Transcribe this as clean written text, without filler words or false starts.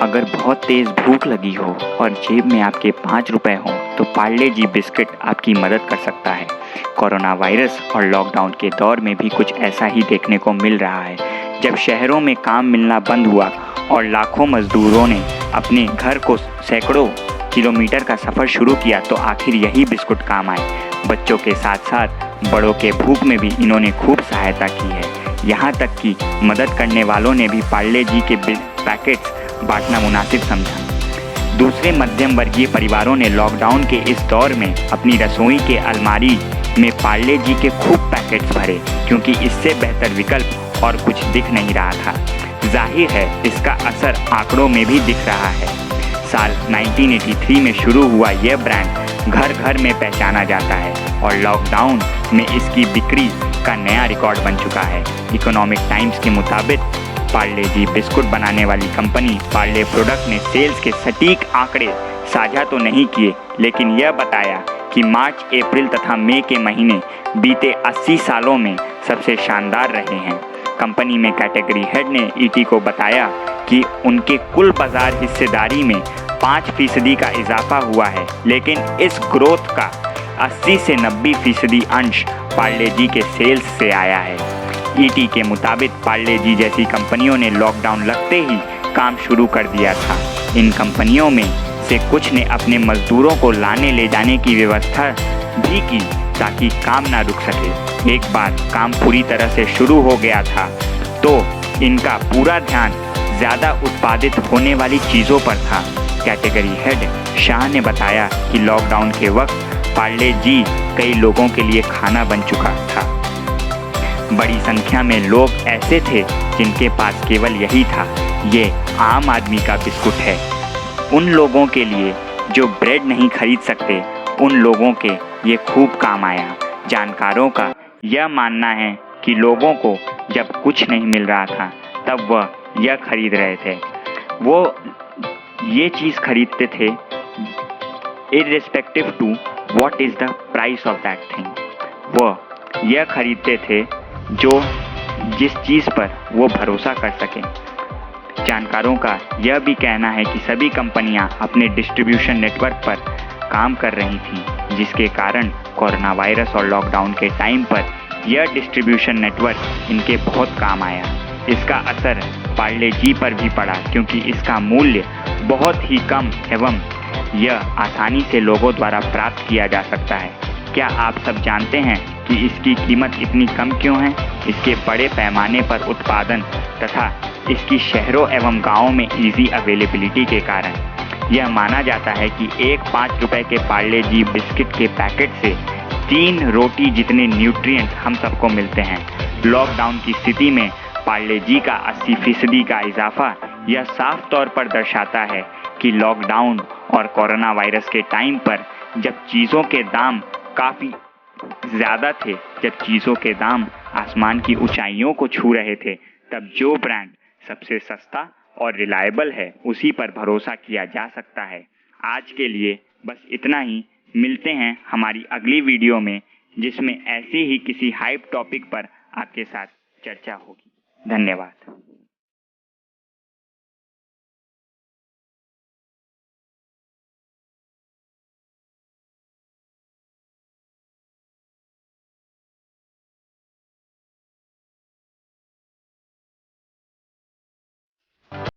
अगर बहुत तेज़ भूख लगी हो और जेब में आपके 5 रुपए हों तो पार्ले जी बिस्किट आपकी मदद कर सकता है। कोरोना वायरस और लॉकडाउन के दौर में भी कुछ ऐसा ही देखने को मिल रहा है। जब शहरों में काम मिलना बंद हुआ और लाखों मजदूरों ने अपने घर को सैकड़ों किलोमीटर का सफ़र शुरू किया तो आखिर यही बिस्कुट काम आए। बच्चों के साथ साथ बड़ों के भूख में भी इन्होंने खूब सहायता की है। यहाँ तक कि मदद करने वालों ने भी पार्ले जी के पैकेट्स बांटना मुनासिब समझा। दूसरे मध्यम वर्गीय परिवारों ने लॉकडाउन के इस दौर में अपनी रसोई के अलमारी में पार्ले जी के खूब पैकेट्स भरे, क्योंकि इससे बेहतर विकल्प और कुछ दिख नहीं रहा था। जाहिर है इसका असर आंकड़ों में भी दिख रहा है। साल 1983 में शुरू हुआ यह ब्रांड घर घर में पहचाना जाता है और लॉकडाउन में इसकी बिक्री का नया रिकॉर्ड बन चुका है। इकोनॉमिक टाइम्स के मुताबिक पार्ले जी बिस्कुट बनाने वाली कंपनी पार्ले प्रोडक्ट ने सेल्स के सटीक आंकड़े साझा तो नहीं किए, लेकिन यह बताया कि मार्च, अप्रैल तथा मई के महीने बीते 80 सालों में सबसे शानदार रहे हैं। कंपनी में कैटेगरी हेड ने ईटी को बताया कि उनके कुल बाजार हिस्सेदारी में 5% का इजाफा हुआ है, लेकिन इस ग्रोथ का 80 से 90% अंश पार्ले जी के सेल्स से आया है। ईटी के मुताबिक पार्ले जी जैसी कंपनियों ने लॉकडाउन लगते ही काम शुरू कर दिया था। इन कंपनियों में से कुछ ने अपने मजदूरों को लाने ले जाने की व्यवस्था भी की ताकि काम ना रुक सके। एक बार काम पूरी तरह से शुरू हो गया था तो इनका पूरा ध्यान ज़्यादा उत्पादित होने वाली चीज़ों पर था। कैटेगरी हेड शाह ने बताया कि लॉकडाउन के वक्त पार्ले जी कई लोगों के लिए खाना बन चुका था। बड़ी संख्या में लोग ऐसे थे जिनके पास केवल यही था। ये आम आदमी का बिस्कुट है। उन लोगों के लिए जो ब्रेड नहीं खरीद सकते, उन लोगों के ये खूब काम आया। जानकारों का यह मानना है कि लोगों को जब कुछ नहीं मिल रहा था तब वह यह खरीद रहे थे। वो ये चीज़ खरीदते थे irrespective to what is the price of that thing. वह यह खरीदते थे जिस चीज़ पर वो भरोसा कर सकें। जानकारों का यह भी कहना है कि सभी कंपनियां अपने डिस्ट्रीब्यूशन नेटवर्क पर काम कर रही थीं, जिसके कारण कोरोना वायरस और लॉकडाउन के टाइम पर यह डिस्ट्रीब्यूशन नेटवर्क इनके बहुत काम आया। इसका असर पार्ले जी पर भी पड़ा, क्योंकि इसका मूल्य बहुत ही कम एवं यह आसानी से लोगों द्वारा प्राप्त किया जा सकता है। क्या आप सब जानते हैं कि इसकी कीमत इतनी कम क्यों है? इसके बड़े पैमाने पर उत्पादन तथा इसकी शहरों एवं गांवों में इजी अवेलेबिलिटी के कारण। यह माना जाता है कि एक 5 रुपए के पार्ले जी बिस्किट के पैकेट से 3 रोटी जितने न्यूट्रिएंट हम सबको मिलते हैं। लॉकडाउन की स्थिति में पार्ले जी का 80% का इजाफा यह साफ तौर पर दर्शाता है कि लॉकडाउन और कोरोना वायरस के टाइम पर जब चीज़ों के दाम काफ़ी ज़्यादा थे, जब चीज़ों के दाम आसमान की ऊंचाइयों को छू रहे थे, तब जो ब्रांड सबसे सस्ता और रिलायबल है उसी पर भरोसा किया जा सकता है। आज के लिए बस इतना ही। मिलते हैं हमारी अगली वीडियो में, जिसमें ऐसे ही किसी हाइप टॉपिक पर आपके साथ चर्चा होगी। धन्यवाद।